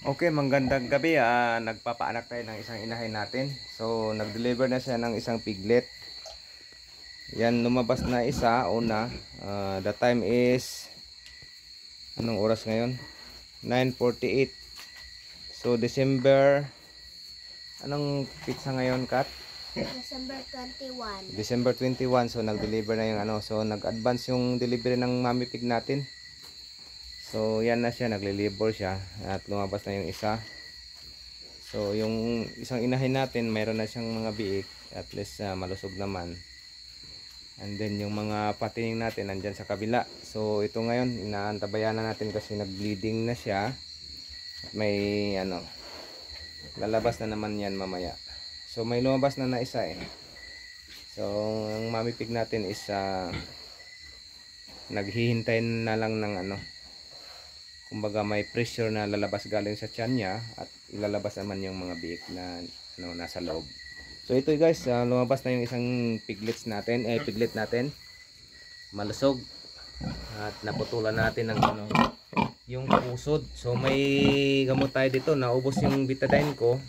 Okay, magandang gabi. Nagpapaanak tayo ng isang inahin natin. So, nag-deliver na siya ng isang piglet. Yan, lumabas na isa, una. The time is, anong oras ngayon? 9:48. So, anong pizza ngayon, Kat? December 21. December 21. So, nag-deliver na yung ano. So, nag-advance yung delivery ng mami pig natin. So, yan na siya. Nagle-labor siya. At lumabas na yung isa. So, yung isang inahin natin, mayroon na siyang mga biik. At least malusog naman. And then, yung mga patining natin, nandyan sa kabila. So, ito ngayon, inaantabayan na natin kasi nag-bleeding na siya. At may, lalabas na naman yan mamaya. So, may lumabas na isa eh. So, ang mami pig natin is, naghihintay na lang ng kumbaga may pressure na lalabas galing sa tiyan niya at ilalabas naman yung mga biik na nasa loob. So ito guys, lumabas na yung isang piglet natin. Malusog. At naputulan natin ng yung pusod. So may gamot tayo dito, naubos yung betadine ko.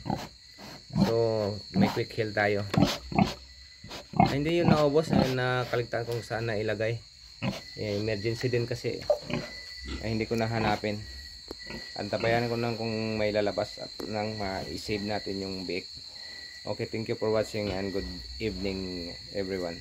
So may quick heal tayo. Hindi yung naubos, nakaligtaan kung saan na ilagay. Emergency din kasi. Hindi ko nahanapin. Antabayan ko lang kung may lalabas at nang ma-save natin yung biik. Okay, thank you for watching and good evening everyone.